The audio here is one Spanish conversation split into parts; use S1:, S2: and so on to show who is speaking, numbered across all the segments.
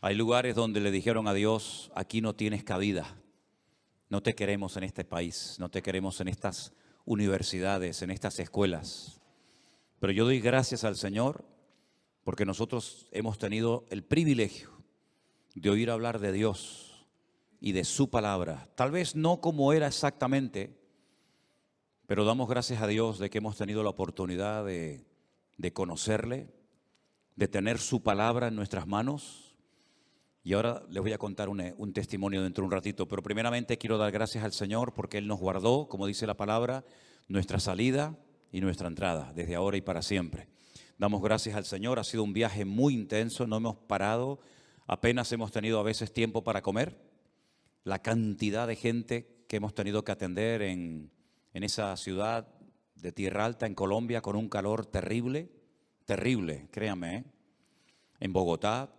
S1: Hay lugares donde le dijeron a Dios, aquí no tienes cabida, no te queremos en este país, no te queremos en estas universidades, en estas escuelas. Pero yo doy gracias al Señor porque nosotros hemos tenido el privilegio de oír hablar de Dios y de su palabra. Tal vez no como era exactamente, pero damos gracias a Dios de que hemos tenido la oportunidad de conocerle, de tener su palabra en nuestras manos. Y ahora les voy a contar un testimonio dentro de un ratito, pero primeramente quiero dar gracias al Señor porque Él nos guardó, como dice la palabra, nuestra salida y nuestra entrada, desde ahora y para siempre. Damos gracias al Señor, ha sido un viaje muy intenso, no hemos parado, apenas hemos tenido a veces tiempo para comer. La cantidad de gente que hemos tenido que atender en esa ciudad de Tierra Alta, en Colombia, con un calor terrible, terrible, créanme, ¿eh? En Bogotá.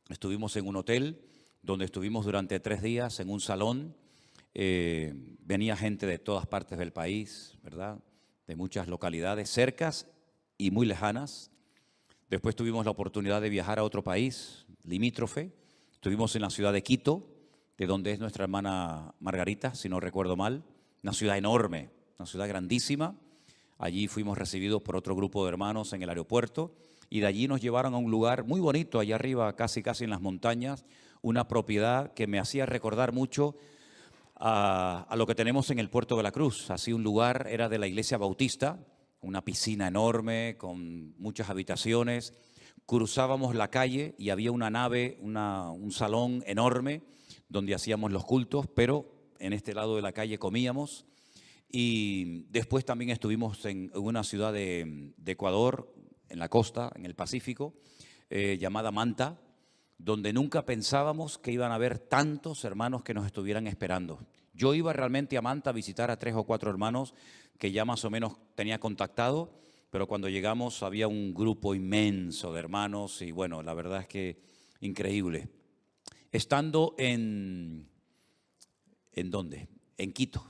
S1: Estuvimos en un hotel donde estuvimos durante 3 días en un salón. Venía gente de todas partes del país, ¿verdad? De muchas localidades cercas y muy lejanas. Después tuvimos la oportunidad de viajar a otro país limítrofe. Estuvimos en la ciudad de Quito, de donde es nuestra hermana Margarita, si no recuerdo mal. Una ciudad enorme, una ciudad grandísima. Allí fuimos recibidos por otro grupo de hermanos en el aeropuerto. Y de allí nos llevaron a un lugar muy bonito, allá arriba, casi en las montañas, una propiedad que me hacía recordar mucho a lo que tenemos en el Puerto de la Cruz. Así un lugar, era de la iglesia bautista, una piscina enorme con muchas habitaciones. Cruzábamos la calle y había una nave, un salón enorme donde hacíamos los cultos, pero en este lado de la calle comíamos. Y después también estuvimos en una ciudad de Ecuador, en la costa, en el Pacífico, llamada Manta, donde nunca pensábamos que iban a haber tantos hermanos que nos estuvieran esperando. Yo iba realmente a Manta a visitar a 3 o 4 hermanos que ya más o menos tenía contactado, pero cuando llegamos había un grupo inmenso de hermanos y bueno, la verdad es que increíble. Estando ¿en dónde? En Quito.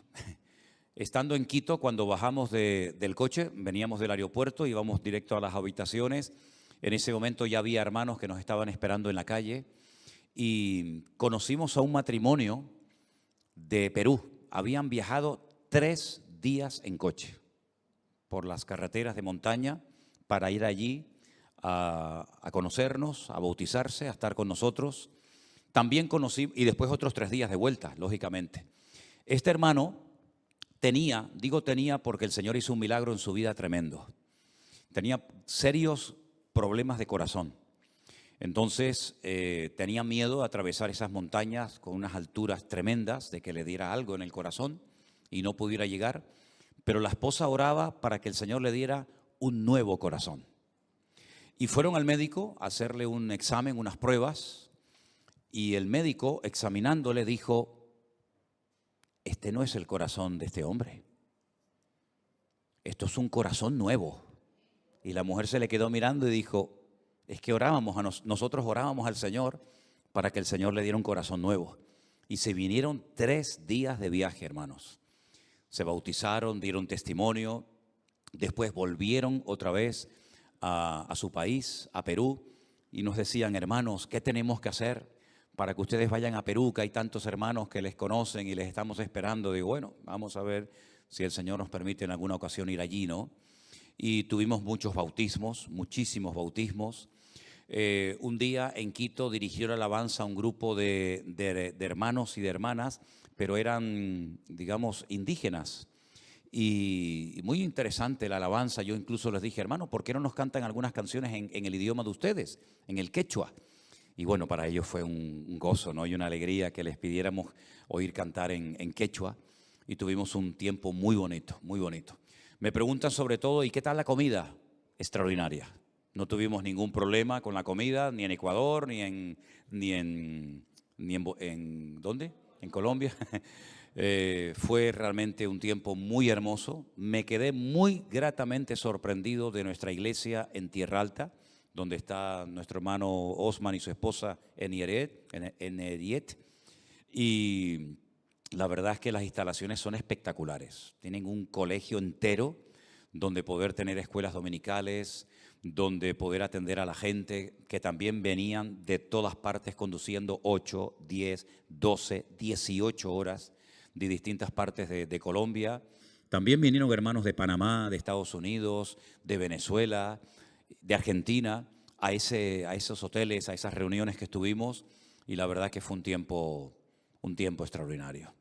S1: Estando en Quito, cuando bajamos del coche, veníamos del aeropuerto, íbamos directo a las habitaciones. En ese momento ya había hermanos que nos estaban esperando en la calle y conocimos a un matrimonio de Perú. Habían viajado 3 días en coche por las carreteras de montaña para ir allí a conocernos, a bautizarse, a estar con nosotros. También conocí, y después otros 3 días de vuelta, lógicamente. Este hermano digo tenía porque el Señor hizo un milagro en su vida tremendo. Tenía serios problemas de corazón. Entonces tenía miedo de atravesar esas montañas con unas alturas tremendas, de que le diera algo en el corazón y no pudiera llegar. Pero la esposa oraba para que el Señor le diera un nuevo corazón. Y fueron al médico a hacerle un examen, unas pruebas, y el médico, examinándole, dijo: este no es el corazón de este hombre. Esto es un corazón nuevo. Y la mujer se le quedó mirando y dijo: es que nosotros orábamos al Señor para que el Señor le diera un corazón nuevo. Y se vinieron 3 días de viaje, hermanos. Se bautizaron, dieron testimonio, después volvieron otra vez a su país, a Perú, y nos decían: hermanos, ¿qué tenemos que hacer para que ustedes vayan a Perú, que hay tantos hermanos que les conocen y les estamos esperando? Digo, bueno, vamos a ver si el Señor nos permite en alguna ocasión ir allí, ¿no? Y tuvimos muchos bautismos, muchísimos bautismos. Un día en Quito dirigió la alabanza a un grupo de hermanos y de hermanas, pero eran, digamos, indígenas. Y muy interesante la alabanza. Yo incluso les dije: hermano, ¿por qué no nos cantan algunas canciones en el idioma de ustedes, en el quechua? Y bueno, para ellos fue un gozo, ¿no? Y una alegría que les pidiéramos oír cantar en quechua. Y tuvimos un tiempo muy bonito, muy bonito. Me preguntan sobre todo: ¿y qué tal la comida? Extraordinaria. No tuvimos ningún problema con la comida, ni en Ecuador, ni en ¿dónde? En Colombia. Fue realmente un tiempo muy hermoso. Me quedé muy gratamente sorprendido de nuestra iglesia en Tierra Alta, donde está nuestro hermano Osman y su esposa Eneriet. Y la verdad es que las instalaciones son espectaculares. Tienen un colegio entero donde poder tener escuelas dominicales, donde poder atender a la gente que también venían de todas partes conduciendo 8, 10, 12, 18 horas de distintas partes de Colombia. También vinieron hermanos de Panamá, de Estados Unidos, de Venezuela, de Argentina, a esos hoteles, a esas reuniones que estuvimos, y la verdad que fue un tiempo extraordinario.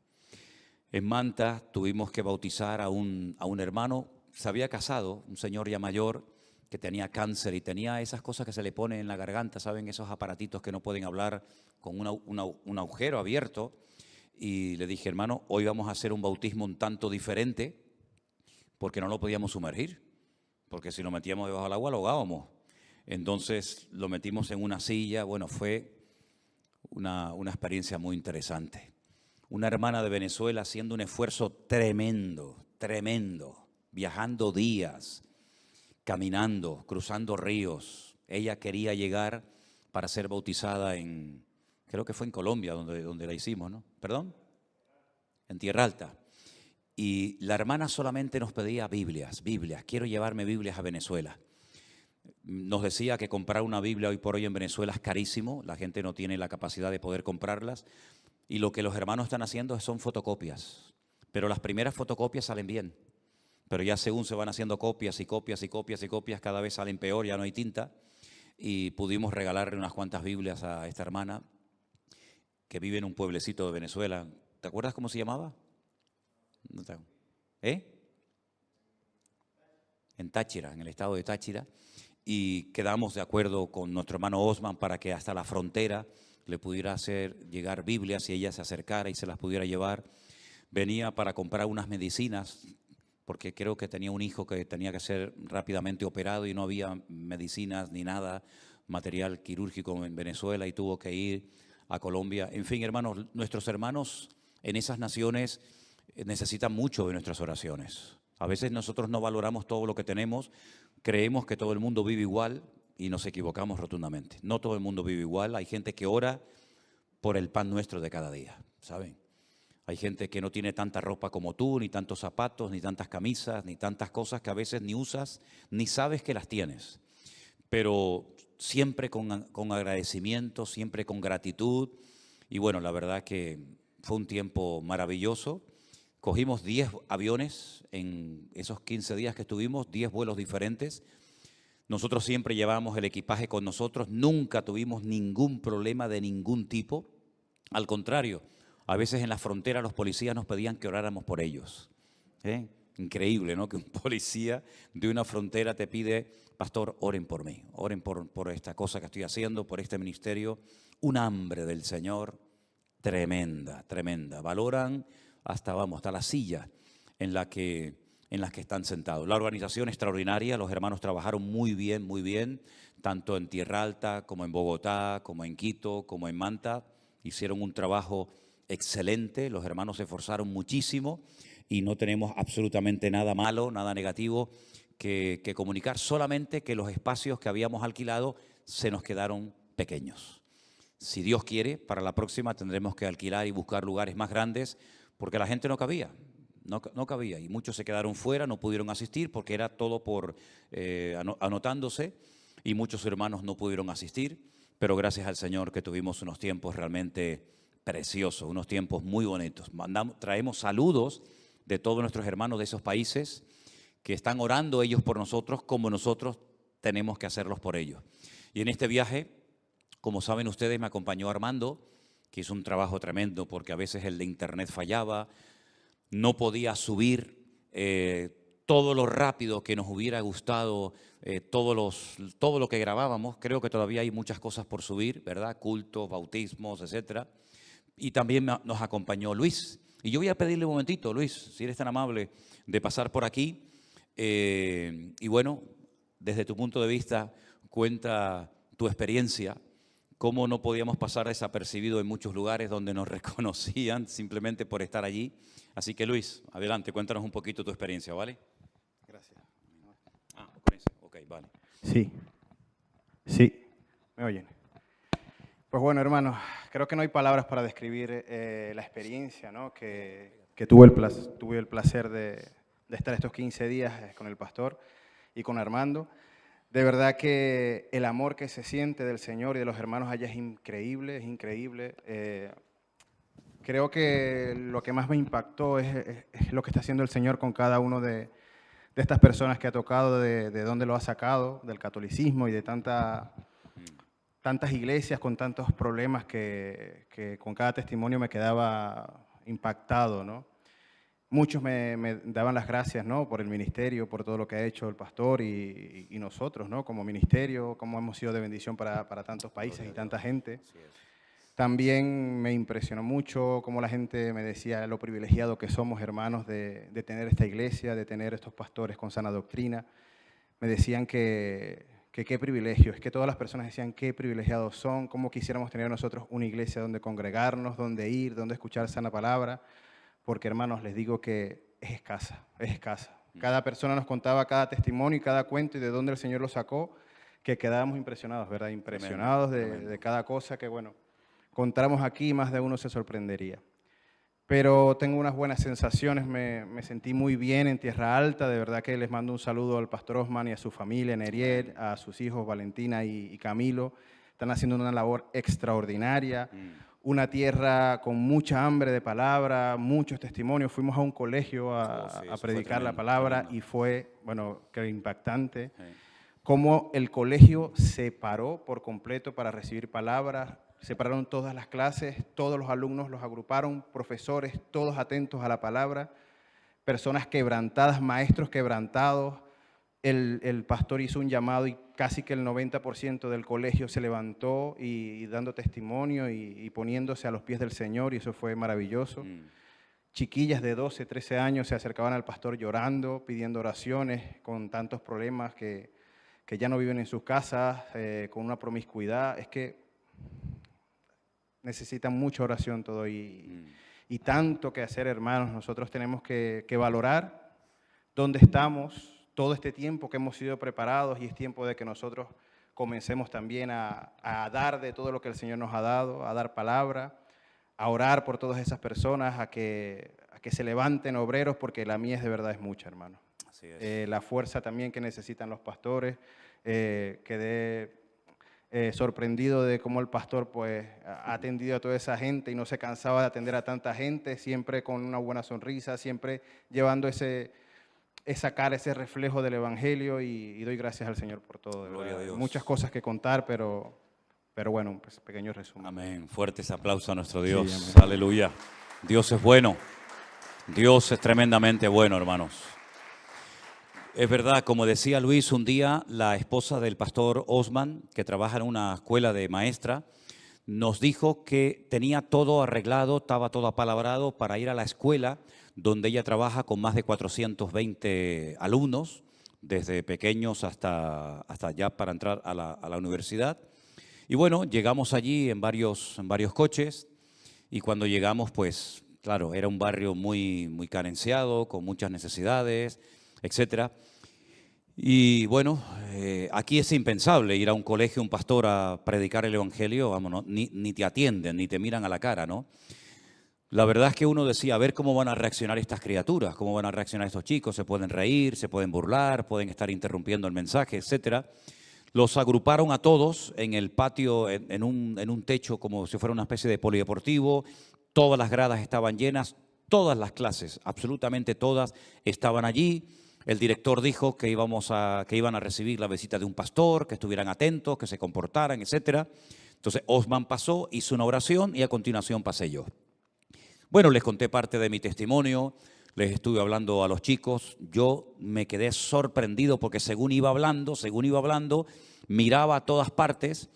S1: En Manta tuvimos que bautizar a un hermano, se había casado, un señor ya mayor, que tenía cáncer y tenía esas cosas que se le ponen en la garganta, ¿saben? Esos aparatitos que no pueden hablar con un agujero abierto. Y le dije, hermano, hoy vamos a hacer un bautismo un tanto diferente, porque no lo podíamos sumergir, porque si lo metíamos debajo del agua lo ahogábamos. Entonces lo metimos en una silla. Bueno, fue una experiencia muy interesante. Una hermana de Venezuela haciendo un esfuerzo tremendo, viajando días, caminando, cruzando ríos. Ella quería llegar para ser bautizada creo que fue en Colombia donde la hicimos, ¿no? ¿Perdón? En Tierra Alta. Y la hermana solamente nos pedía Biblias. Quiero llevarme Biblias a Venezuela. Nos decía que comprar una Biblia hoy por hoy en Venezuela es carísimo. La gente no tiene la capacidad de poder comprarlas. Y lo que los hermanos están haciendo son fotocopias. Pero las primeras fotocopias salen bien. Pero ya según se van haciendo copias, cada vez salen peor, ya no hay tinta. Y pudimos regalarle unas cuantas Biblias a esta hermana que vive en un pueblecito de Venezuela. ¿Te acuerdas cómo se llamaba? En Táchira, en el estado de Táchira. Y quedamos de acuerdo con nuestro hermano Osman para que hasta la frontera le pudiera hacer llegar Biblias y ella se acercara y se las pudiera llevar. Venía para comprar unas medicinas, porque creo que tenía un hijo que tenía que ser rápidamente operado y no había medicinas ni nada, material quirúrgico en Venezuela, y tuvo que ir a Colombia. En fin, hermanos, nuestros hermanos en esas naciones necesitan mucho de nuestras oraciones. A veces nosotros no valoramos todo lo que tenemos, creemos que todo el mundo vive igual y nos equivocamos rotundamente. No todo el mundo vive igual, hay gente que ora por el pan nuestro de cada día, ¿saben? Hay gente que no tiene tanta ropa como tú, ni tantos zapatos, ni tantas camisas, ni tantas cosas que a veces ni usas, ni sabes que las tienes. Pero siempre con agradecimiento, siempre con gratitud. Y bueno, la verdad que fue un tiempo maravilloso. Cogimos 10 aviones en esos 15 días que estuvimos, 10 vuelos diferentes. Nosotros siempre llevábamos el equipaje con nosotros, nunca tuvimos ningún problema de ningún tipo. Al contrario, a veces en la frontera los policías nos pedían que oráramos por ellos. Increíble, ¿no? Que un policía de una frontera te pide, pastor, oren por mí, oren por esta cosa que estoy haciendo, por este ministerio. Un hambre del Señor tremenda. Valoran hasta la silla en la que están sentados. La organización extraordinaria, los hermanos trabajaron muy bien, tanto en Tierra Alta como en Bogotá, como en Quito, como en Manta. Hicieron un trabajo excelente, los hermanos se esforzaron muchísimo y no tenemos absolutamente nada malo, nada negativo que comunicar, solamente que los espacios que habíamos alquilado se nos quedaron pequeños. Si Dios quiere, para la próxima tendremos que alquilar y buscar lugares más grandes, porque la gente no cabía y muchos se quedaron fuera, no pudieron asistir porque era todo por anotándose, y muchos hermanos no pudieron asistir, pero gracias al Señor que tuvimos unos tiempos realmente preciosos, unos tiempos muy bonitos. Traemos saludos de todos nuestros hermanos de esos países que están orando ellos por nosotros como nosotros tenemos que hacerlos por ellos. Y en este viaje, como saben ustedes, me acompañó Armando, que hizo un trabajo tremendo porque a veces el de internet fallaba, no podía subir todo lo rápido que nos hubiera gustado, todo lo que grabábamos. Creo que todavía hay muchas cosas por subir, ¿verdad? Cultos, bautismos, etcétera. Y también nos acompañó Luis. Y yo voy a pedirle un momentito, Luis, si eres tan amable, de pasar por aquí. Y bueno, desde tu punto de vista, cuenta tu experiencia, cómo no podíamos pasar desapercibido en muchos lugares donde nos reconocían simplemente por estar allí. Así que Luis, adelante, cuéntanos un poquito tu experiencia, ¿vale?
S2: Gracias.
S1: Ok, vale.
S2: Sí, me oyen. Pues bueno, hermanos, creo que no hay palabras para describir la experiencia, ¿no? que tuve el placer de estar estos 15 días con el pastor y con Armando. De verdad que el amor que se siente del Señor y de los hermanos allá es increíble, es increíble. Creo que lo que más me impactó es lo que está haciendo el Señor con cada uno de estas personas que ha tocado, de dónde lo ha sacado, del catolicismo y de tantas iglesias con tantos problemas que con cada testimonio me quedaba impactado, ¿no? Muchos me daban las gracias, ¿no?, por el ministerio, por todo lo que ha hecho el pastor y nosotros, ¿no?, como ministerio, cómo hemos sido de bendición para tantos países y tanta gente. También me impresionó mucho cómo la gente me decía lo privilegiado que somos, hermanos, de tener esta iglesia, de tener estos pastores con sana doctrina. Me decían que qué privilegio, es que todas las personas decían qué privilegiados son, cómo quisiéramos tener nosotros una iglesia donde congregarnos, donde ir, donde escuchar sana palabra, porque, hermanos, les digo que es escasa, es escasa. Cada persona nos contaba cada testimonio y cada cuento y de dónde el Señor lo sacó, que quedábamos impresionados, ¿verdad? Impresionados de cada cosa que, bueno, contáramos aquí, más de uno se sorprendería. Pero tengo unas buenas sensaciones, me sentí muy bien en Tierra Alta, de verdad que les mando un saludo al pastor Osman y a su familia, Neriel, a sus hijos Valentina y Camilo. Están haciendo una labor extraordinaria, una tierra con mucha hambre de palabra, muchos testimonios. Fuimos a un colegio a predicar la palabra y fue, bueno, que impactante. Cómo el colegio se paró por completo para recibir palabras. Separaron todas las clases, todos los alumnos los agruparon, profesores, todos atentos a la palabra, personas quebrantadas, maestros quebrantados. El pastor hizo un llamado y casi que el 90% del colegio se levantó y dando testimonio y poniéndose a los pies del Señor, y eso fue maravilloso. Chiquillas de 12, 13 años se acercaban al pastor llorando, pidiendo oraciones, con tantos problemas que ya no viven en sus casas, con una promiscuidad. Es que necesitan mucha oración todo y tanto que hacer, hermanos. Nosotros tenemos que valorar dónde estamos, todo este tiempo que hemos sido preparados, y es tiempo de que nosotros comencemos también a dar de todo lo que el Señor nos ha dado, a dar palabra, a orar por todas esas personas, a que se levanten obreros, porque la mies de verdad es mucha, hermano. Así es. La fuerza también que necesitan los pastores, quedé sorprendido de cómo el pastor pues ha atendido a toda esa gente y no se cansaba de atender a tanta gente, siempre con una buena sonrisa, siempre llevando esa cara, ese reflejo del Evangelio, y doy gracias al Señor por todo.
S1: Gloria a Dios.
S2: Muchas cosas que contar, pero bueno, pues pequeño resumen.
S1: Amén. Fuertes aplausos a nuestro Dios.
S2: Sí,
S1: aleluya. Dios es bueno. Dios es tremendamente bueno, hermanos. Es verdad, como decía Luis, un día la esposa del pastor Osman, que trabaja en una escuela de maestra, nos dijo que tenía todo arreglado, estaba todo apalabrado para ir a la escuela donde ella trabaja con más de 420 alumnos, desde pequeños hasta ya para entrar a la universidad. Y bueno, llegamos allí en varios coches, y cuando llegamos, pues claro, era un barrio muy carenciado, con muchas necesidades, etcétera. Y bueno, aquí es impensable ir a un colegio, un pastor a predicar el evangelio, vamos, ni te atienden, ni te miran a la cara, ¿no? La verdad es que uno decía, a ver cómo van a reaccionar estas criaturas, cómo van a reaccionar estos chicos, se pueden reír, se pueden burlar, pueden estar interrumpiendo el mensaje, etcétera. Los agruparon a todos en el patio, en un techo como si fuera una especie de polideportivo. Todas las gradas estaban llenas, todas las clases, absolutamente todas, estaban allí. El director dijo que iban a recibir la visita de un pastor, que estuvieran atentos, que se comportaran, etcétera. Entonces Osman pasó, hizo una oración y a continuación pasé yo. Bueno, les conté parte de mi testimonio, les estuve hablando a los chicos. Yo me quedé sorprendido porque según iba hablando, miraba a todas partes,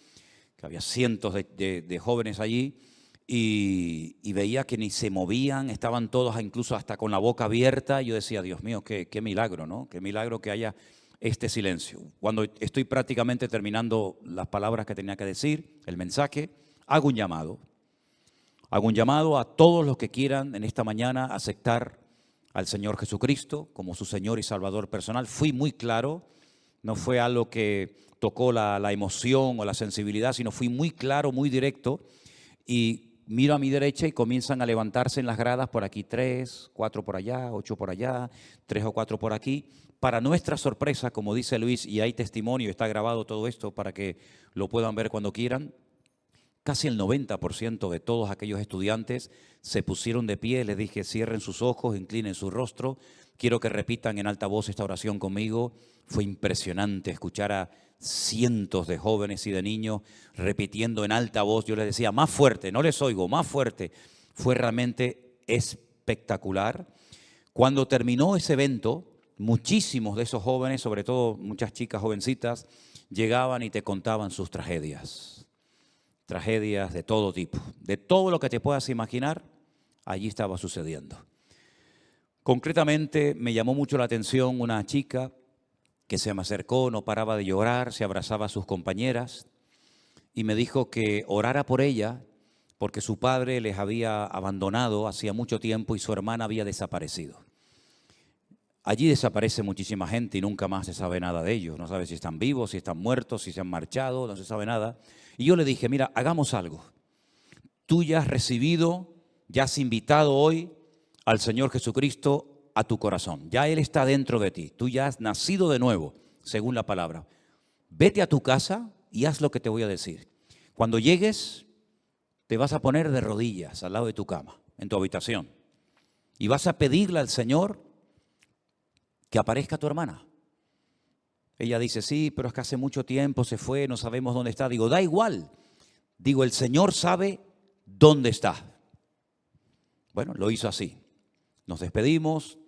S1: que había cientos de jóvenes allí, y veía que ni se movían, estaban todos incluso hasta con la boca abierta. Yo decía, Dios mío, qué milagro, ¿no? Qué milagro que haya este silencio. Cuando estoy prácticamente terminando las palabras que tenía que decir, el mensaje, hago un llamado a todos los que quieran en esta mañana aceptar al Señor Jesucristo como su Señor y Salvador personal. Fui muy claro, no fue algo que tocó la emoción o la sensibilidad, sino fui muy claro, muy directo, y miro a mi derecha y comienzan a levantarse en las gradas por aquí 3, 4 por allá, 8 por allá, 3 o 4 por aquí. Para nuestra sorpresa, como dice Luis, y hay testimonio, está grabado todo esto para que lo puedan ver cuando quieran, casi el 90% de todos aquellos estudiantes se pusieron de pie. Les dije, cierren sus ojos, inclinen su rostro. Quiero que repitan en alta voz esta oración conmigo. Fue impresionante escuchar a cientos de jóvenes y de niños repitiendo en alta voz. Yo les decía, más fuerte, no les oigo, más fuerte. Fue realmente espectacular. Cuando terminó ese evento, muchísimos de esos jóvenes, sobre todo muchas chicas jovencitas, llegaban y te contaban sus tragedias. Tragedias de todo tipo, de todo lo que te puedas imaginar, allí estaba sucediendo. Concretamente me llamó mucho la atención una chica que se me acercó, no paraba de llorar, se abrazaba a sus compañeras y me dijo que orara por ella porque su padre les había abandonado hacía mucho tiempo y su hermana había desaparecido. Allí desaparece muchísima gente y nunca más se sabe nada de ellos. No sabe si están vivos, si están muertos, si se han marchado, no se sabe nada. Y yo le dije, mira, hagamos algo. Tú ya has recibido, ya has invitado hoy al Señor Jesucristo a tu corazón. Ya Él está dentro de ti. Tú ya has nacido de nuevo, según la palabra. Vete a tu casa y haz lo que te voy a decir. Cuando llegues, te vas a poner de rodillas al lado de tu cama, en tu habitación. Y vas a pedirle al Señor que aparezca tu hermana. Ella dice, sí, pero es que hace mucho tiempo se fue, no sabemos dónde está. Digo, da igual. Digo, el Señor sabe dónde está. Bueno, lo hizo así. Nos despedimos.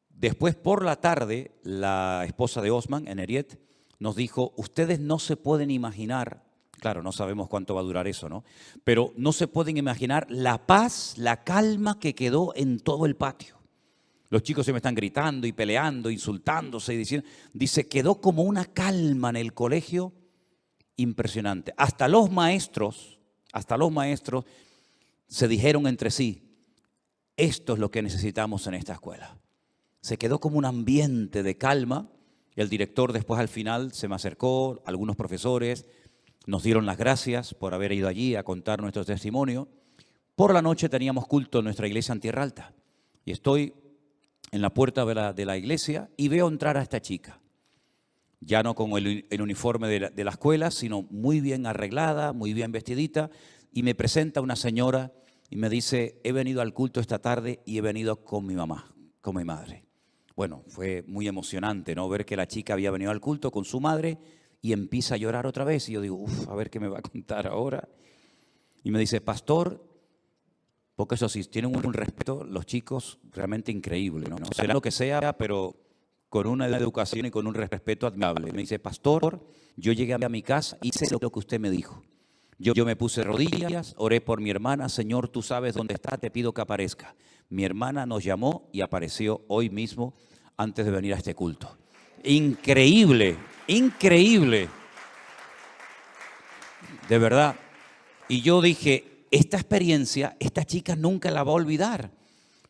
S1: Después, por la tarde, la esposa de Osman, Eneriet, nos dijo, ustedes no se pueden imaginar, claro, no sabemos cuánto va a durar eso, ¿no? Pero no se pueden imaginar la paz, la calma que quedó en todo el patio. Los chicos se me están gritando y peleando, insultándose y diciendo, dice, quedó como una calma en el colegio impresionante. Hasta los maestros se dijeron entre sí, esto es lo que necesitamos en esta escuela. Se quedó como un ambiente de calma. El director después al final se me acercó, algunos profesores nos dieron las gracias por haber ido allí a contar nuestro testimonio. Por la noche teníamos culto en nuestra iglesia en Tierra Alta y estoy en la puerta de la iglesia y veo entrar a esta chica. Ya no con el uniforme de la escuela, sino muy bien arreglada, muy bien vestidita, y me presenta una señora y me dice, he venido al culto esta tarde y he venido con mi mamá, con mi madre. Bueno, fue muy emocionante, ¿no? Ver que la chica había venido al culto con su madre y empieza a llorar otra vez. Y yo digo, a ver qué me va a contar ahora. Y me dice, pastor, porque eso sí, tienen un respeto, los chicos, realmente increíble, ¿no? Será lo que sea, pero con una educación y con un respeto admirable. Me dice, pastor, yo llegué a mi casa y hice lo que usted me dijo. Yo me puse de rodillas, oré por mi hermana, Señor, tú sabes dónde está, te pido que aparezca. Mi hermana nos llamó y apareció hoy mismo antes de venir a este culto. Increíble, increíble. De verdad. Y yo dije, esta experiencia, esta chica nunca la va a olvidar,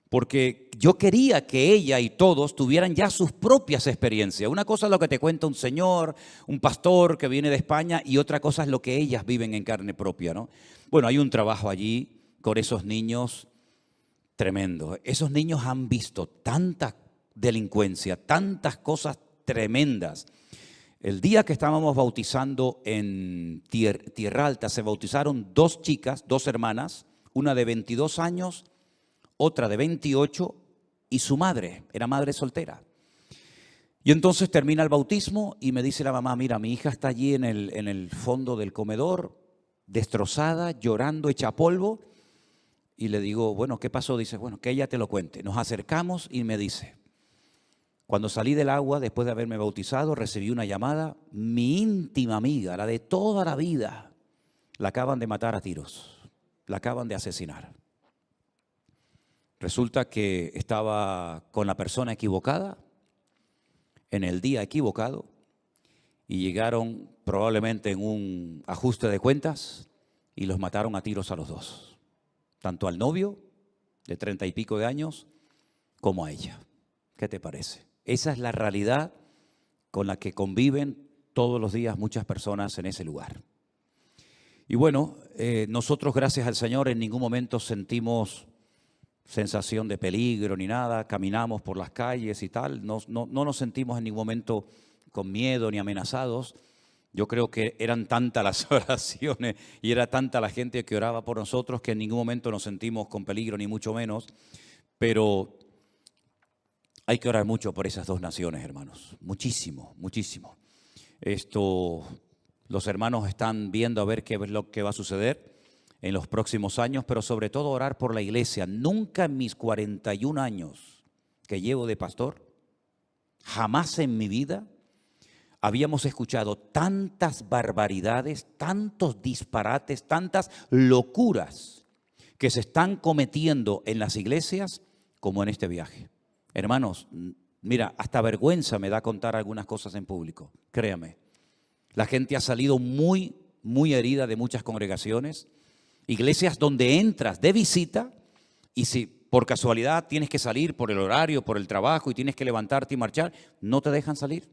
S1: porque yo quería que ella y todos tuvieran ya sus propias experiencias. Una cosa es lo que te cuenta un señor, un pastor que viene de España, y otra cosa es lo que ellas viven en carne propia, ¿no? Bueno, hay un trabajo allí con esos niños tremendo. Esos niños han visto tanta delincuencia, tantas cosas tremendas. El día que estábamos bautizando en Tierra Alta, se bautizaron dos chicas, dos hermanas, una de 22 años, otra de 28 y su madre, era madre soltera. Y entonces termina el bautismo y me dice la mamá, mira, mi hija está allí en el fondo del comedor, destrozada, llorando, hecha polvo. Y le digo, bueno, ¿qué pasó? Dice, bueno, que ella te lo cuente. Nos acercamos y me dice, cuando salí del agua, después de haberme bautizado, recibí una llamada. Mi íntima amiga, la de toda la vida, la acaban de matar a tiros. La acaban de asesinar. Resulta que estaba con la persona equivocada, en el día equivocado, y llegaron probablemente en un ajuste de cuentas y los mataron a tiros a los dos. Tanto al novio, de 30 y pico de años, como a ella. ¿Qué te parece? Esa es la realidad con la que conviven todos los días muchas personas en ese lugar. Y bueno, nosotros, gracias al Señor, en ningún momento sentimos sensación de peligro ni nada, caminamos por las calles y tal, no nos sentimos en ningún momento con miedo ni amenazados. Yo creo que eran tantas las oraciones y era tanta la gente que oraba por nosotros que en ningún momento nos sentimos con peligro, ni mucho menos. Pero hay que orar mucho por esas dos naciones, hermanos. Muchísimo, muchísimo. Los hermanos están viendo a ver qué es lo que va a suceder en los próximos años, pero sobre todo orar por la iglesia. Nunca en mis 41 años que llevo de pastor, jamás en mi vida habíamos escuchado tantas barbaridades, tantos disparates, tantas locuras que se están cometiendo en las iglesias como en este viaje. Hermanos, mira, hasta vergüenza me da contar algunas cosas en público, créame. La gente ha salido muy, muy herida de muchas congregaciones, iglesias donde entras de visita y si por casualidad tienes que salir por el horario, por el trabajo y tienes que levantarte y marchar, no te dejan salir.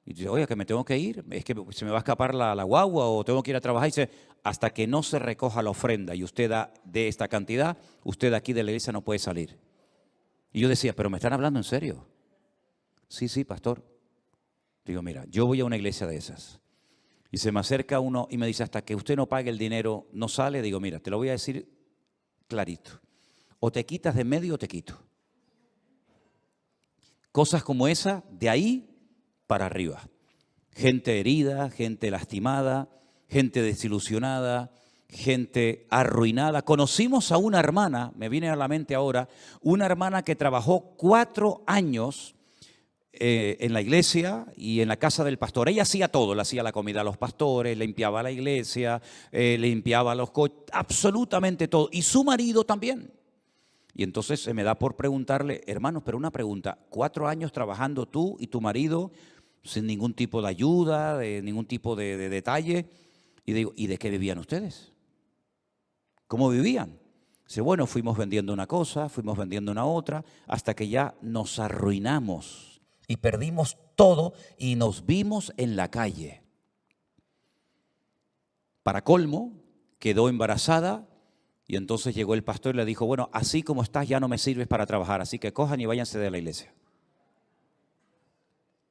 S1: Y dice, oye, que me tengo que ir, es que se me va a escapar la guagua o tengo que ir a trabajar. Y dice, hasta que no se recoja la ofrenda y usted da de esta cantidad, usted aquí de la iglesia no puede salir. Y yo decía, pero ¿me están hablando en serio? Sí, sí, pastor. Digo, mira, yo voy a una iglesia de esas. Y se me acerca uno y me dice, hasta que usted no pague el dinero, no sale. Digo, mira, te lo voy a decir clarito. O te quitas de medio o te quito. Cosas como esa, de ahí para arriba. Gente herida, gente lastimada, gente desilusionada, gente arruinada. Conocimos a una hermana, me viene a la mente ahora, una hermana que trabajó 4 años en la iglesia y en la casa del pastor. Ella hacía todo, le hacía la comida a los pastores, limpiaba la iglesia, limpiaba los coches, absolutamente todo. Y su marido también. Y entonces se me da por preguntarle, hermanos, pero una pregunta, 4 años trabajando tú y tu marido sin ningún tipo de ayuda, de ningún tipo de detalle. Y digo, ¿y de qué vivían ustedes? ¿Cómo vivían? Dice, bueno, fuimos vendiendo una cosa, fuimos vendiendo una otra, hasta que ya nos arruinamos y perdimos todo y nos vimos en la calle. Para colmo, quedó embarazada y entonces llegó el pastor y le dijo, bueno, así como estás ya no me sirves para trabajar, así que cojan y váyanse de la iglesia.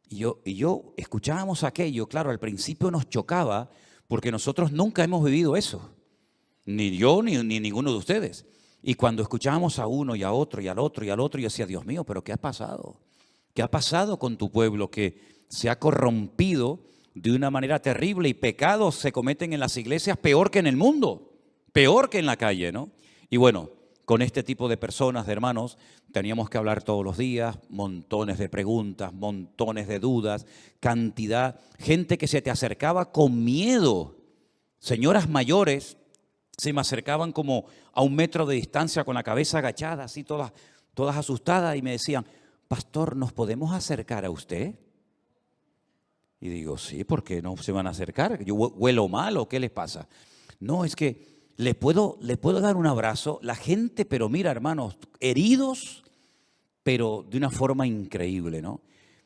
S1: Y yo escuchábamos aquello, claro, al principio nos chocaba porque nosotros nunca hemos vivido eso, ni yo ni ninguno de ustedes. Y cuando escuchábamos a uno y a otro y al otro y al otro, yo decía, Dios mío, ¿pero qué ha pasado? ¿Qué ha pasado con tu pueblo que se ha corrompido de una manera terrible y pecados se cometen en las iglesias peor que en el mundo, peor que en la calle, ¿no? Y bueno, con este tipo de personas, de hermanos, teníamos que hablar todos los días, montones de preguntas, montones de dudas, cantidad, gente que se te acercaba con miedo, señoras mayores se me acercaban como a 1 metro de distancia con la cabeza agachada, así todas asustadas y me decían, pastor, ¿nos podemos acercar a usted? Y digo, sí, ¿por qué no se van a acercar? ¿Yo huelo mal o qué les pasa? No, es que le puedo dar un abrazo. La gente, pero mira, hermanos, heridos, pero de una forma increíble, ¿no?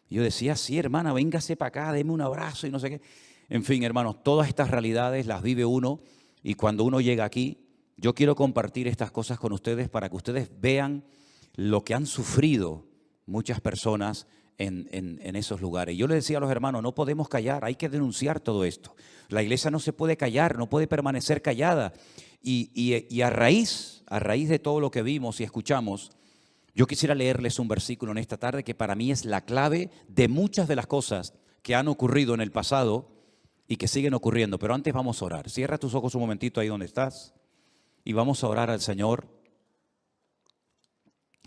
S1: Yo decía, sí, hermana, véngase para acá, deme un abrazo y no sé qué. En fin, hermanos, todas estas realidades las vive uno y cuando uno llega aquí, yo quiero compartir estas cosas con ustedes para que ustedes vean lo que han sufrido muchas personas en esos lugares. Yo le decía a los hermanos, no podemos callar, hay que denunciar todo esto. La iglesia no se puede callar, no puede permanecer callada. Y a raíz de todo lo que vimos y escuchamos, yo quisiera leerles un versículo en esta tarde que para mí es la clave de muchas de las cosas que han ocurrido en el pasado y que siguen ocurriendo. Pero antes vamos a orar. Cierra tus ojos un momentito ahí donde estás y vamos a orar al Señor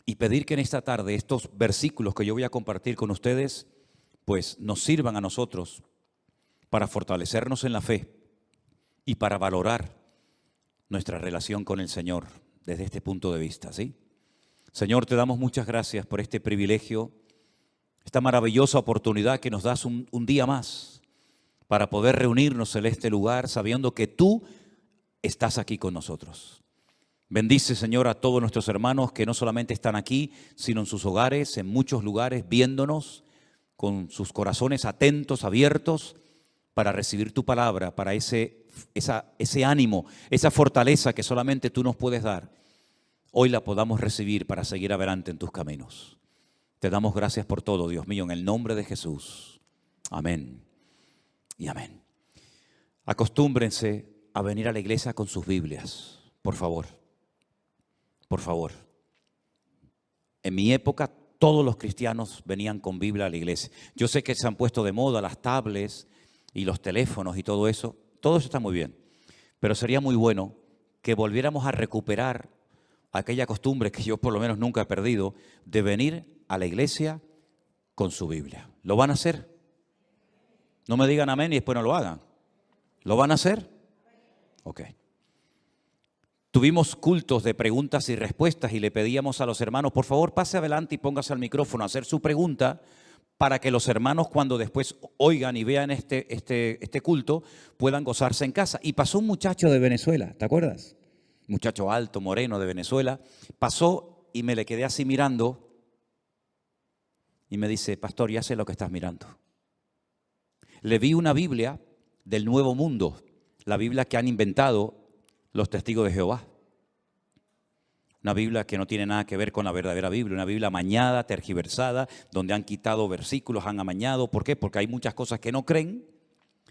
S1: y pedir que en esta tarde estos versículos que yo voy a compartir con ustedes, pues nos sirvan a nosotros para fortalecernos en la fe y para valorar nuestra relación con el Señor desde este punto de vista, ¿sí? Señor, te damos muchas gracias por este privilegio, esta maravillosa oportunidad que nos das un día más para poder reunirnos en este lugar sabiendo que tú estás aquí con nosotros. Bendice, Señor, a todos nuestros hermanos que no solamente están aquí, sino en sus hogares, en muchos lugares, viéndonos con sus corazones atentos, abiertos, para recibir tu palabra, para ese ese ánimo, esa fortaleza que solamente tú nos puedes dar, hoy la podamos recibir para seguir adelante en tus caminos. Te damos gracias por todo, Dios mío, en el nombre de Jesús. Amén y amén. Acostúmbrense a venir a la iglesia con sus Biblias, por favor. Por favor. En mi época, todos los cristianos venían con Biblia a la iglesia. Yo sé que se han puesto de moda las tablets y los teléfonos y todo eso. Todo eso está muy bien. Pero sería muy bueno que volviéramos a recuperar aquella costumbre que yo por lo menos nunca he perdido, de venir a la iglesia con su Biblia. ¿Lo van a hacer? No me digan amén y después no lo hagan. ¿Lo van a hacer? Ok. Tuvimos cultos de preguntas y respuestas y le pedíamos a los hermanos, por favor, pase adelante y póngase al micrófono a hacer su pregunta para que los hermanos cuando después oigan y vean este culto puedan gozarse en casa. Y pasó un muchacho de Venezuela, ¿te acuerdas? Un muchacho alto, moreno de Venezuela. Pasó y me le quedé así mirando y me dice, pastor, ya sé lo que estás mirando. Le vi una Biblia del Nuevo Mundo, la Biblia que han inventado los testigos de Jehová. Una Biblia que no tiene nada que ver con la verdadera Biblia, una Biblia amañada, tergiversada, donde han quitado versículos, han amañado. ¿Por qué? Porque hay muchas cosas que no creen.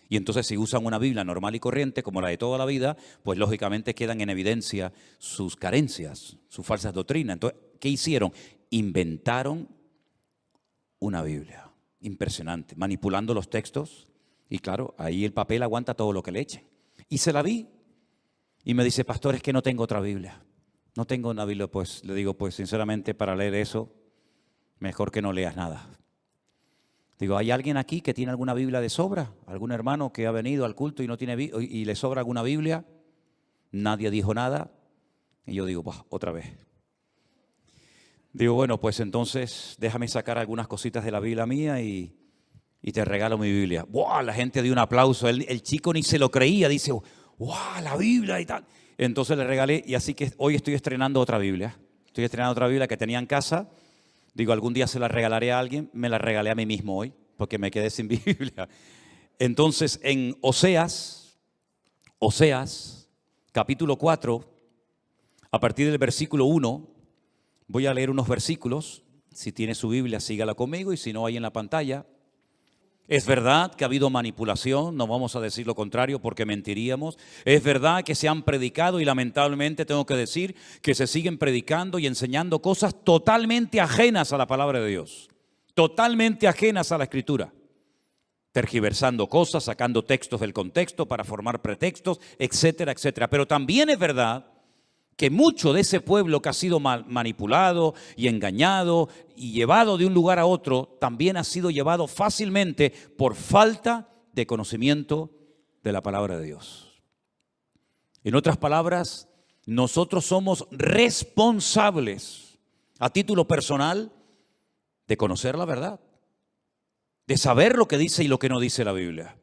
S1: Y entonces si usan una Biblia normal y corriente, como la de toda la vida, pues lógicamente quedan en evidencia sus carencias, sus falsas doctrinas. Entonces, ¿qué hicieron? Inventaron una Biblia impresionante, manipulando los textos. Y claro, ahí el papel aguanta todo lo que le echen. Y se la vi. Y me dice, pastor, es que no tengo otra Biblia. No tengo una Biblia. Pues le digo, pues sinceramente para leer eso, mejor que no leas nada. Digo, ¿hay alguien aquí que tiene alguna Biblia de sobra? ¿Algún hermano que ha venido al culto y no tiene y le sobra alguna Biblia? Nadie dijo nada. Y yo digo, bah, otra vez. Digo, bueno, pues entonces déjame sacar algunas cositas de la Biblia mía y te regalo mi Biblia. ¡Wow! La gente dio un aplauso. El chico ni se lo creía. Dice, ¡wow! La Biblia y tal. Entonces le regalé y así que hoy estoy estrenando otra Biblia. Estoy estrenando otra Biblia que tenía en casa. Digo, algún día se la regalaré a alguien. Me la regalé a mí mismo hoy porque me quedé sin Biblia. Entonces en Oseas, capítulo 4, a partir del versículo 1, voy a leer unos versículos. Si tiene su Biblia, sígala conmigo y si no, ahí en la pantalla. Es verdad que ha habido manipulación, no vamos a decir lo contrario porque mentiríamos. Es verdad que se han predicado y lamentablemente tengo que decir que se siguen predicando y enseñando cosas totalmente ajenas a la palabra de Dios, totalmente ajenas a la Escritura, tergiversando cosas, sacando textos del contexto para formar pretextos, etcétera, etcétera. Pero también es verdad que mucho de ese pueblo que ha sido manipulado y engañado y llevado de un lugar a otro, también ha sido llevado fácilmente por falta de conocimiento de la palabra de Dios. En otras palabras, nosotros somos responsables a título personal de conocer la verdad, de saber lo que dice y lo que no dice la Biblia,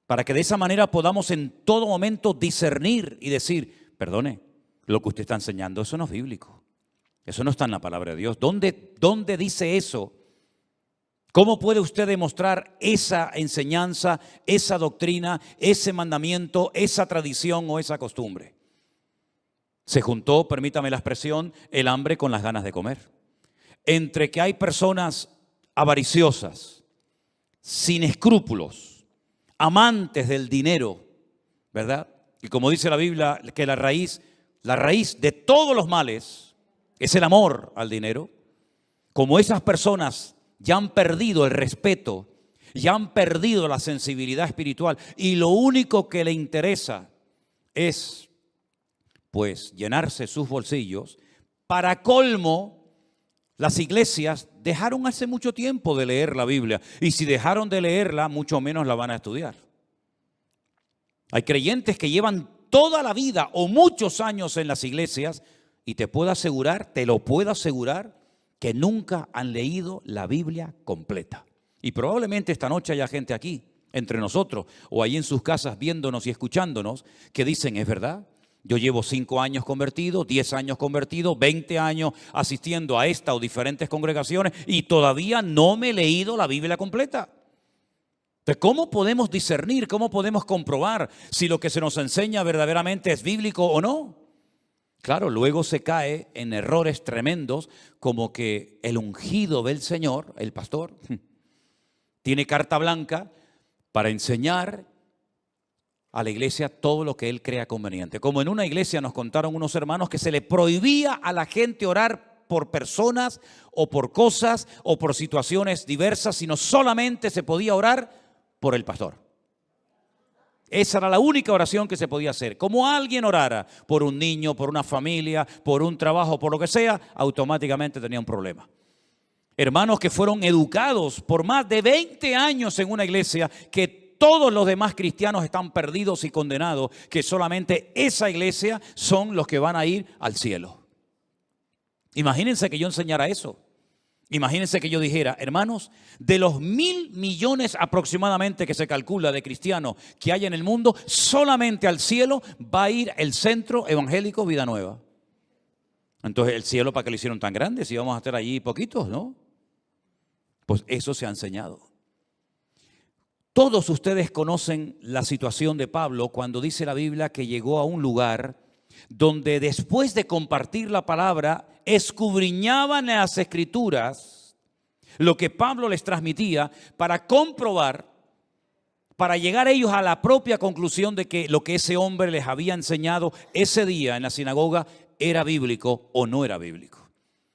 S1: para que de esa manera podamos en todo momento discernir y decir, perdone, lo que usted está enseñando, eso no es bíblico. Eso no está en la palabra de Dios. ¿Dónde dice eso? ¿Cómo puede usted demostrar esa enseñanza, esa doctrina, ese mandamiento, esa tradición o esa costumbre? Se juntó, permítame la expresión, el hambre con las ganas de comer. Entre que hay personas avariciosas, sin escrúpulos, amantes del dinero, ¿verdad? Y como dice la Biblia, que la raíz de todos los males es el amor al dinero. Como esas personas ya han perdido el respeto, ya han perdido la sensibilidad espiritual y lo único que le interesa es pues llenarse sus bolsillos, para colmo las iglesias dejaron hace mucho tiempo de leer la Biblia y si dejaron de leerla mucho menos la van a estudiar. Hay creyentes que llevan toda la vida o muchos años en las iglesias y te lo puedo asegurar, que nunca han leído la Biblia completa. Y probablemente esta noche haya gente aquí, entre nosotros, o ahí en sus casas viéndonos y escuchándonos, que dicen, es verdad, yo llevo 5 años convertido, 10 años convertido, 20 años asistiendo a esta o diferentes congregaciones y todavía no me he leído la Biblia completa. Entonces, ¿cómo podemos discernir, cómo podemos comprobar si lo que se nos enseña verdaderamente es bíblico o no? Claro, luego se cae en errores tremendos, como que el ungido del Señor, el pastor, tiene carta blanca para enseñar a la iglesia todo lo que él crea conveniente. Como en una iglesia nos contaron unos hermanos que se le prohibía a la gente orar por personas o por cosas o por situaciones diversas, sino solamente se podía orar por el pastor. Esa era la única oración que se podía hacer. Como alguien orara por un niño, por una familia, por un trabajo, por lo que sea, automáticamente tenía un problema. Hermanos que fueron educados por más de 20 años en una iglesia, que todos los demás cristianos están perdidos y condenados, que solamente esa iglesia son los que van a ir al cielo. Imagínense que yo enseñara eso. Imagínense que yo dijera, hermanos, de los 1.000 millones aproximadamente que se calcula de cristianos que hay en el mundo, solamente al cielo va a ir el Centro Evangélico Vida Nueva. Entonces, ¿el cielo para qué lo hicieron tan grande? Si vamos a estar allí poquitos, ¿no? Pues eso se ha enseñado. Todos ustedes conocen la situación de Pablo cuando dice la Biblia que llegó a un lugar donde después de compartir la palabra, escudriñaban en las Escrituras lo que Pablo les transmitía para comprobar, para llegar ellos a la propia conclusión de que lo que ese hombre les había enseñado ese día en la sinagoga era bíblico o no era bíblico.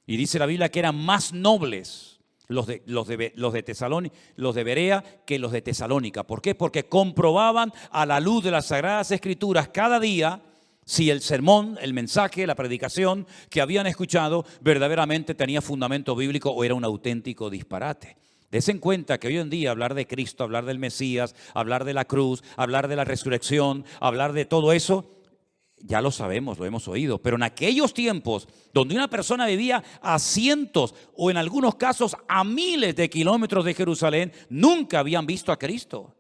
S1: Y dice la Biblia que eran más nobles los de Berea que los de Tesalónica. ¿Por qué? Porque comprobaban a la luz de las Sagradas Escrituras cada día si el sermón, el mensaje, la predicación que habían escuchado verdaderamente tenía fundamento bíblico o era un auténtico disparate. Des en cuenta que hoy en día hablar de Cristo, hablar del Mesías, hablar de la cruz, hablar de la resurrección, hablar de todo eso, ya lo sabemos, lo hemos oído. Pero en aquellos tiempos donde una persona vivía a cientos o en algunos casos a miles de kilómetros de Jerusalén, nunca habían visto a Cristo.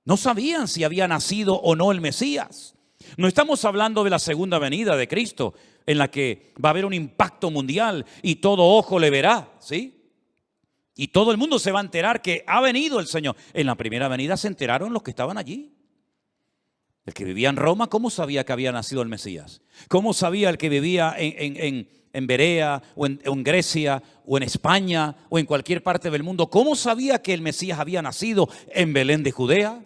S1: No sabían si había nacido o no el Mesías. No estamos hablando de la segunda venida de Cristo, en la que va a haber un impacto mundial y todo ojo le verá, ¿sí? Y todo el mundo se va a enterar que ha venido el Señor. En la primera venida se enteraron los que estaban allí. El que vivía en Roma, ¿cómo sabía que había nacido el Mesías? ¿Cómo sabía el que vivía en Berea o en Grecia o en España o en cualquier parte del mundo? ¿Cómo sabía que el Mesías había nacido en Belén de Judea?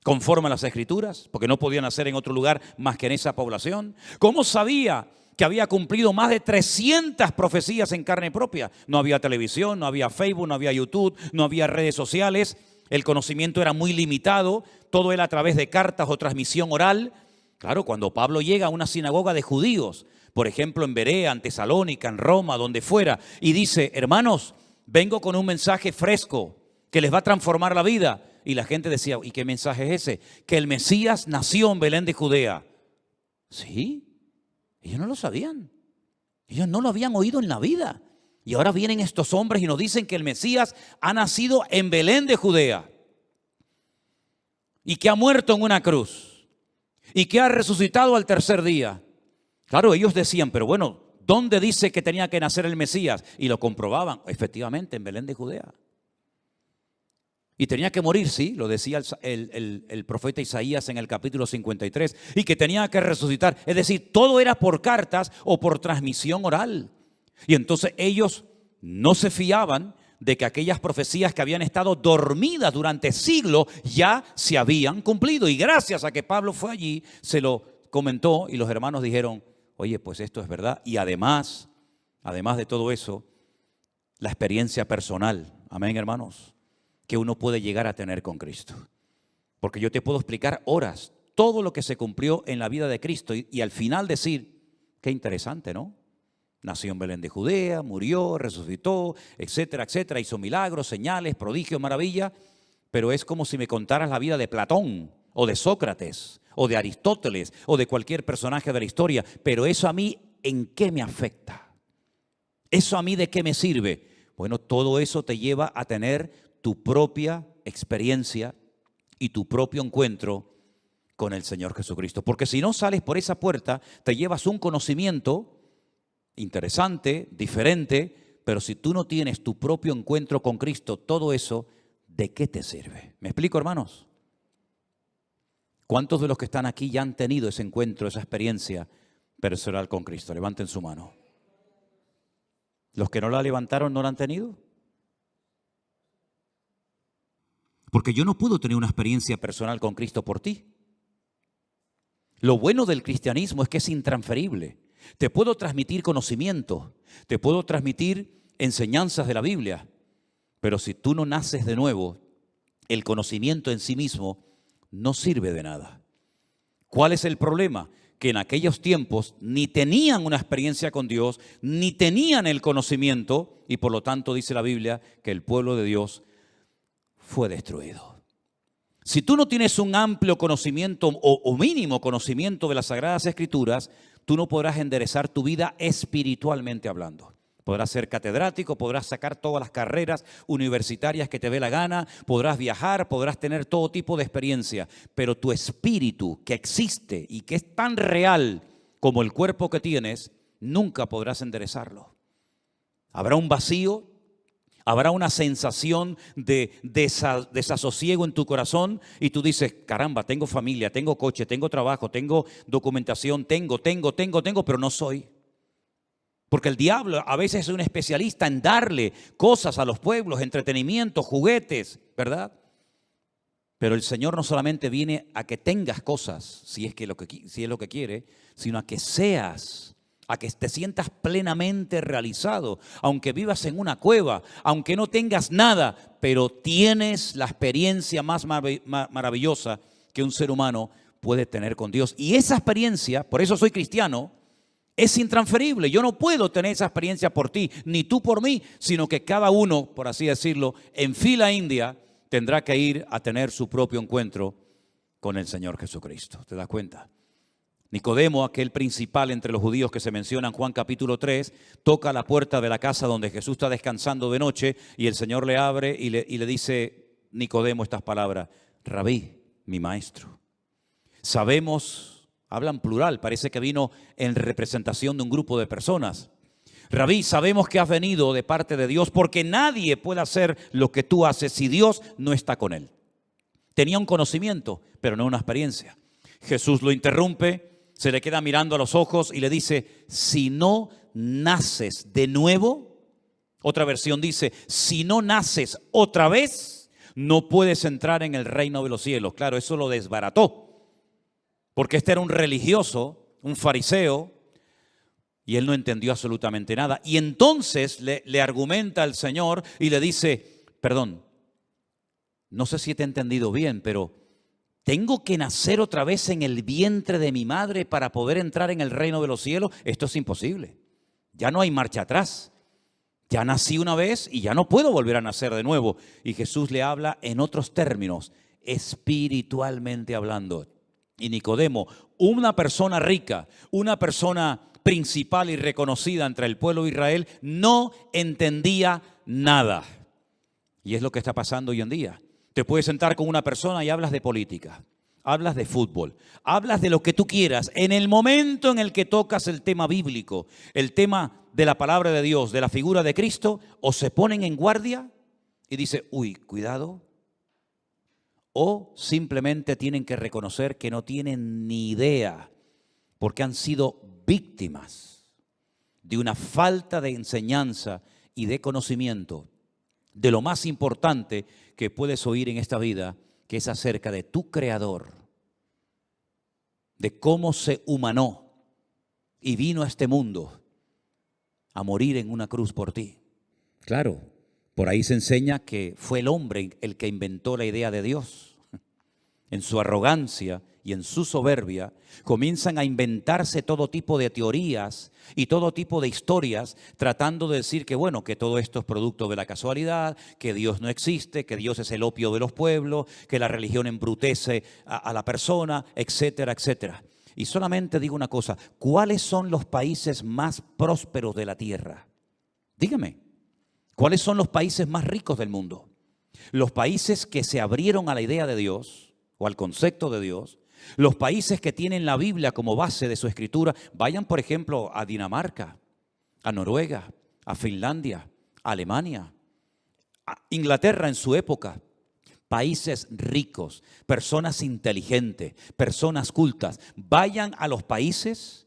S1: Conforme a las Escrituras, porque no podía nacer en otro lugar más que en esa población. ¿Cómo sabía que había cumplido más de 300 profecías en carne propia? No había televisión, no había Facebook, no había YouTube, no había redes sociales. El conocimiento era muy limitado, todo era a través de cartas o transmisión oral. Claro, cuando Pablo llega a una sinagoga de judíos, por ejemplo en Berea, en Tesalónica, en Roma, donde fuera, y dice, hermanos, vengo con un mensaje fresco que les va a transformar la vida. Y la gente decía, ¿y qué mensaje es ese? Que el Mesías nació en Belén de Judea. ¿Sí? Ellos no lo sabían. Ellos no lo habían oído en la vida. Y ahora vienen estos hombres y nos dicen que el Mesías ha nacido en Belén de Judea. Y que ha muerto en una cruz. Y que ha resucitado al tercer día. Claro, ellos decían, pero bueno, ¿dónde dice que tenía que nacer el Mesías? Y lo comprobaban, efectivamente, en Belén de Judea. Y tenía que morir, sí, lo decía el profeta Isaías en el capítulo 53, y que tenía que resucitar. Es decir, todo era por cartas o por transmisión oral. Y entonces ellos no se fiaban de que aquellas profecías que habían estado dormidas durante siglos ya se habían cumplido. Y gracias a que Pablo fue allí, se lo comentó y los hermanos dijeron, oye, pues esto es verdad. Y además de todo eso, la experiencia personal, amén, hermanos, que uno puede llegar a tener con Cristo. Porque yo te puedo explicar horas todo lo que se cumplió en la vida de Cristo y al final decir, qué interesante, ¿no? Nació en Belén de Judea, murió, resucitó, etcétera, etcétera, hizo milagros, señales, prodigios, maravillas, pero es como si me contaras la vida de Platón o de Sócrates o de Aristóteles o de cualquier personaje de la historia, pero eso a mí, ¿en qué me afecta? ¿Eso a mí de qué me sirve? Bueno, todo eso te lleva a tener tu propia experiencia y tu propio encuentro con el Señor Jesucristo. Porque si no sales por esa puerta, te llevas un conocimiento interesante, diferente, pero si tú no tienes tu propio encuentro con Cristo, todo eso ¿de qué te sirve? ¿Me explico, hermanos? ¿Cuántos de los que están aquí ya han tenido ese encuentro, esa experiencia personal con Cristo? Levanten su mano. ¿Los que no la levantaron no la han tenido? Porque yo no puedo tener una experiencia personal con Cristo por ti. Lo bueno del cristianismo es que es intransferible. Te puedo transmitir conocimiento, te puedo transmitir enseñanzas de la Biblia, pero si tú no naces de nuevo, el conocimiento en sí mismo no sirve de nada. ¿Cuál es el problema? Que en aquellos tiempos ni tenían una experiencia con Dios, ni tenían el conocimiento, y por lo tanto dice la Biblia que el pueblo de Dios fue destruido. Si tú no tienes un amplio conocimiento o mínimo conocimiento de las Sagradas Escrituras, tú no podrás enderezar tu vida espiritualmente hablando. Podrás ser catedrático, podrás sacar todas las carreras universitarias que te dé la gana, podrás viajar, podrás tener todo tipo de experiencia, pero tu espíritu que existe y que es tan real como el cuerpo que tienes, nunca podrás enderezarlo. Habrá un vacío, habrá una sensación de desasosiego en tu corazón y tú dices, caramba, tengo familia, tengo coche, tengo trabajo, tengo documentación, tengo, pero no soy. Porque el diablo a veces es un especialista en darle cosas a los pueblos, entretenimiento, juguetes, ¿verdad? Pero el Señor no solamente viene a que tengas cosas, si es lo que quiere, sino a que seas, a que te sientas plenamente realizado, aunque vivas en una cueva, aunque no tengas nada, pero tienes la experiencia más maravillosa que un ser humano puede tener con Dios. Y esa experiencia, por eso soy cristiano, es intransferible. Yo no puedo tener esa experiencia por ti, ni tú por mí, sino que cada uno, por así decirlo, en fila india, tendrá que ir a tener su propio encuentro con el Señor Jesucristo. ¿Te das cuenta? Nicodemo, aquel principal entre los judíos que se menciona en Juan capítulo 3, toca la puerta de la casa donde Jesús está descansando de noche y el Señor le abre y le dice Nicodemo estas palabras: Rabí, mi maestro. Sabemos... Hablan plural, parece que vino en representación de un grupo de personas. Rabí, sabemos que has venido de parte de Dios porque nadie puede hacer lo que tú haces si Dios no está con él. Tenía un conocimiento, pero no una experiencia. Jesús lo interrumpe, se le queda mirando a los ojos y le dice, si no naces de nuevo, otra versión dice, si no naces otra vez, no puedes entrar en el reino de los cielos. Claro, eso lo desbarató. Porque este era un religioso, un fariseo, y él no entendió absolutamente nada. Y entonces le argumenta al Señor y le dice, perdón, no sé si te he entendido bien, pero ¿tengo que nacer otra vez en el vientre de mi madre para poder entrar en el reino de los cielos? Esto es imposible. Ya no hay marcha atrás. Ya nací una vez y ya no puedo volver a nacer de nuevo. Y Jesús le habla en otros términos, espiritualmente hablando. Y Nicodemo, una persona rica, una persona principal y reconocida entre el pueblo de Israel, no entendía nada. Y es lo que está pasando hoy en día. Te puedes sentar con una persona y hablas de política, hablas de fútbol, hablas de lo que tú quieras. En el momento en el que tocas el tema bíblico, el tema de la palabra de Dios, de la figura de Cristo, o se ponen en guardia y dice, uy, cuidado. O simplemente tienen que reconocer que no tienen ni idea porque han sido víctimas de una falta de enseñanza y de conocimiento de lo más importante que puedes oír en esta vida, que es acerca de tu Creador, de cómo se humanó y vino a este mundo a morir en una cruz por ti. Claro, por ahí se enseña que fue el hombre el que inventó la idea de Dios. En su arrogancia y en su soberbia, comienzan a inventarse todo tipo de teorías y todo tipo de historias, tratando de decir que, bueno, que todo esto es producto de la casualidad, que Dios no existe, que Dios es el opio de los pueblos, que la religión embrutece a la persona, etcétera, etcétera. Y solamente digo una cosa, ¿cuáles son los países más prósperos de la tierra? Dígame, ¿cuáles son los países más ricos del mundo? Los países que se abrieron a la idea de Dios o al concepto de Dios, los países que tienen la Biblia como base de su escritura, vayan por ejemplo a Dinamarca, a Noruega, a Finlandia, a Alemania, a Inglaterra en su época, países ricos, personas inteligentes, personas cultas, vayan a los países,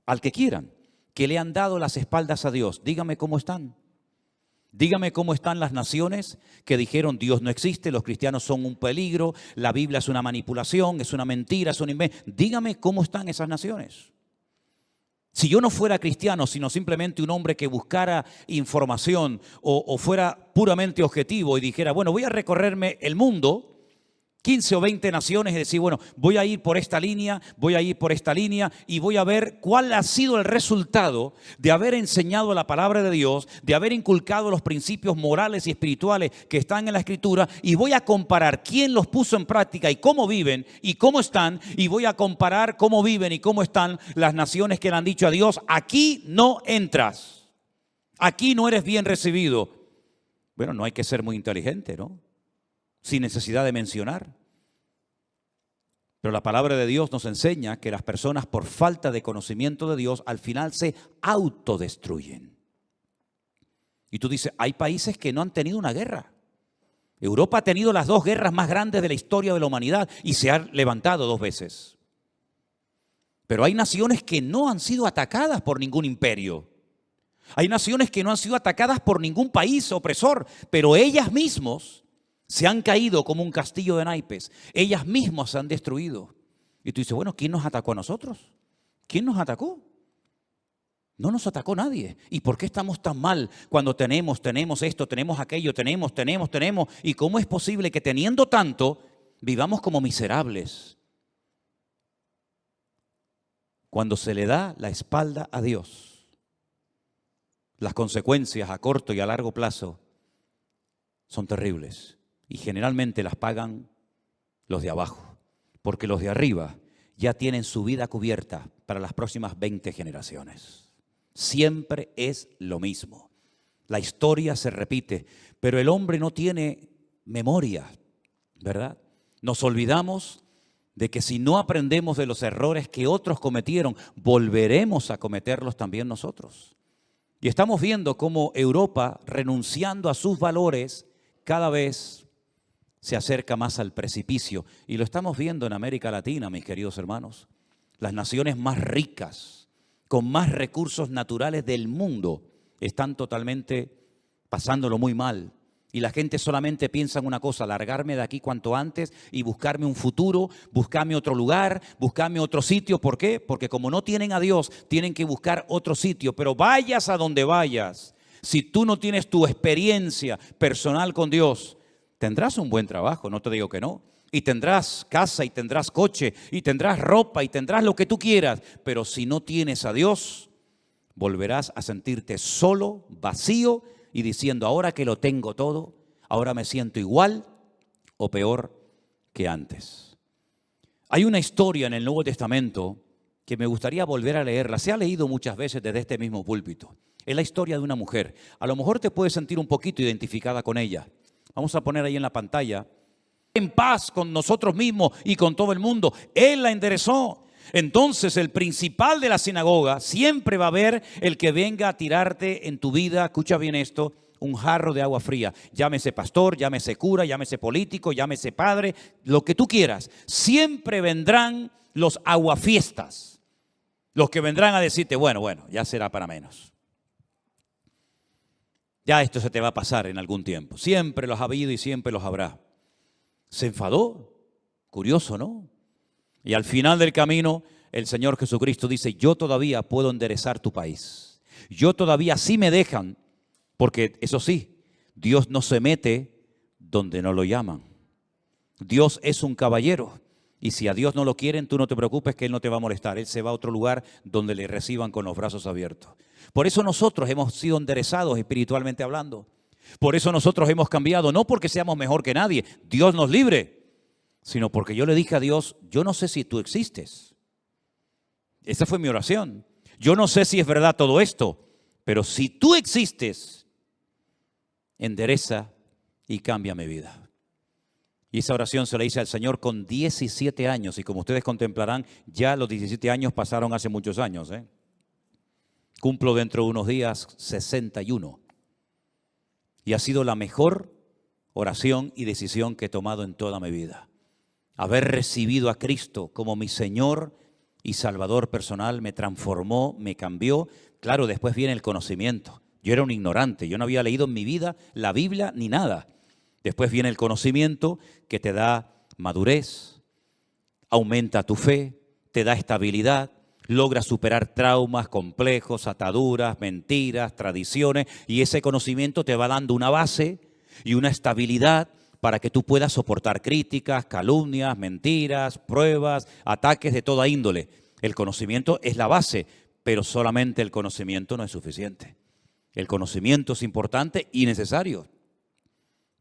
S1: al que quieran, que le han dado las espaldas a Dios. Dígame cómo están. Dígame cómo están las naciones que dijeron Dios no existe, los cristianos son un peligro, la Biblia es una manipulación, es una mentira, es un invento. Dígame cómo están esas naciones. Si yo no fuera cristiano, sino simplemente un hombre que buscara información o fuera puramente objetivo y dijera, bueno, voy a recorrerme el mundo, 15 o 20 naciones, y decir, bueno, voy a ir por esta línea, voy a ir por esta línea y voy a ver cuál ha sido el resultado de haber enseñado la palabra de Dios, de haber inculcado los principios morales y espirituales que están en la Escritura, y voy a comparar quién los puso en práctica y cómo viven y cómo están, y voy a comparar cómo viven y cómo están las naciones que le han dicho a Dios, aquí no entras, aquí no eres bien recibido. Bueno, no hay que ser muy inteligente, ¿no? Sin necesidad de mencionar. Pero la palabra de Dios nos enseña que las personas por falta de conocimiento de Dios al final se autodestruyen. Y tú dices, hay países que no han tenido una guerra. Europa ha tenido las 2 guerras más grandes de la historia de la humanidad y se ha levantado 2 veces. Pero hay naciones que no han sido atacadas por ningún imperio. Hay naciones que no han sido atacadas por ningún país opresor, pero ellas mismas se han caído como un castillo de naipes. Ellas mismas se han destruido. Y tú dices, bueno, ¿quién nos atacó a nosotros? ¿Quién nos atacó? No nos atacó nadie. ¿Y por qué estamos tan mal cuando tenemos esto, tenemos aquello, tenemos? ¿Y cómo es posible que teniendo tanto, vivamos como miserables? Cuando se le da la espalda a Dios, las consecuencias a corto y a largo plazo son terribles. Y generalmente las pagan los de abajo, porque los de arriba ya tienen su vida cubierta para las próximas 20 generaciones. Siempre es lo mismo. La historia se repite, pero el hombre no tiene memoria, ¿verdad? Nos olvidamos de que si no aprendemos de los errores que otros cometieron, volveremos a cometerlos también nosotros. Y estamos viendo cómo Europa, renunciando a sus valores, cada vez se acerca más al precipicio. Y lo estamos viendo en América Latina, mis queridos hermanos. Las naciones más ricas, con más recursos naturales del mundo, están totalmente pasándolo muy mal. Y la gente solamente piensa en una cosa, largarme de aquí cuanto antes y buscarme un futuro, buscarme otro lugar, buscarme otro sitio. ¿Por qué? Porque como no tienen a Dios, tienen que buscar otro sitio. Pero vayas a donde vayas, si tú no tienes tu experiencia personal con Dios, tendrás un buen trabajo, no te digo que no. Y tendrás casa, y tendrás coche, y tendrás ropa, y tendrás lo que tú quieras. Pero si no tienes a Dios, volverás a sentirte solo, vacío, y diciendo, ahora que lo tengo todo, ahora me siento igual o peor que antes. Hay una historia en el Nuevo Testamento que me gustaría volver a leerla. Se ha leído muchas veces desde este mismo púlpito. Es la historia de una mujer. A lo mejor te puedes sentir un poquito identificada con ella. Vamos a poner ahí en la pantalla. En paz con nosotros mismos y con todo el mundo. Él la enderezó. Entonces el principal de la sinagoga siempre va a haber el que venga a tirarte en tu vida, escucha bien esto, un jarro de agua fría. Llámese pastor, llámese cura, llámese político, llámese padre, lo que tú quieras. Siempre vendrán los aguafiestas. Los que vendrán a decirte, bueno, ya será para menos. Ya esto se te va a pasar en algún tiempo. Siempre los ha habido y siempre los habrá. Se enfadó. Curioso, ¿no? Y al final del camino, el Señor Jesucristo dice, yo todavía puedo enderezar tu país. Yo todavía sí me dejan, porque eso sí, Dios no se mete donde no lo llaman. Dios es un caballero. Y si a Dios no lo quieren, tú no te preocupes que Él no te va a molestar. Él se va a otro lugar donde le reciban con los brazos abiertos. Por eso nosotros hemos sido enderezados espiritualmente hablando. Por eso nosotros hemos cambiado, no porque seamos mejor que nadie, Dios nos libre, sino porque yo le dije a Dios, yo no sé si tú existes. Esa fue mi oración. Yo no sé si es verdad todo esto, pero si tú existes, endereza y cambia mi vida. Y esa oración se la hice al Señor con 17 años. Y como ustedes contemplarán, ya los 17 años pasaron hace muchos años. Cumplo dentro de unos días 61. Y ha sido la mejor oración y decisión que he tomado en toda mi vida. Haber recibido a Cristo como mi Señor y Salvador personal me transformó, me cambió. Claro, después viene el conocimiento. Yo era un ignorante, yo no había leído en mi vida la Biblia ni nada. Después viene el conocimiento que te da madurez, aumenta tu fe, te da estabilidad, logras superar traumas, complejos, ataduras, mentiras, tradiciones, y ese conocimiento te va dando una base y una estabilidad para que tú puedas soportar críticas, calumnias, mentiras, pruebas, ataques de toda índole. El conocimiento es la base, pero solamente el conocimiento no es suficiente. El conocimiento es importante y necesario,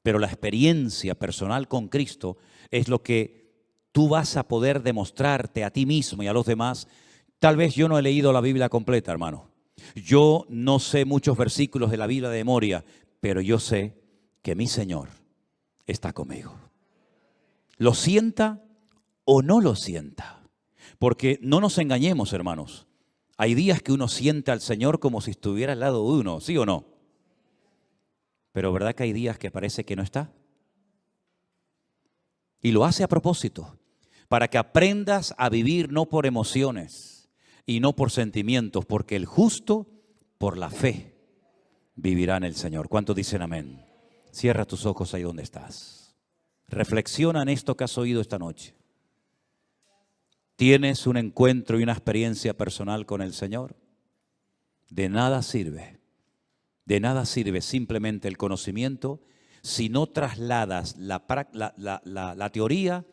S1: pero la experiencia personal con Cristo es lo que tú vas a poder demostrarte a ti mismo y a los demás. Tal vez yo no he leído la Biblia completa, hermano. Yo no sé muchos versículos de la Biblia de memoria, pero yo sé que mi Señor está conmigo. Lo sienta o no lo sienta. Porque no nos engañemos, hermanos. Hay días que uno siente al Señor como si estuviera al lado de uno, ¿sí o no? Pero ¿verdad que hay días que parece que no está? Y lo hace a propósito, para que aprendas a vivir no por emociones y no por sentimientos, porque el justo por la fe vivirá en el Señor. ¿Cuántos dicen amén? Cierra tus ojos ahí donde estás. Reflexiona en esto que has oído esta noche. ¿Tienes un encuentro y una experiencia personal con el Señor? De nada sirve simplemente el conocimiento si no trasladas la teoría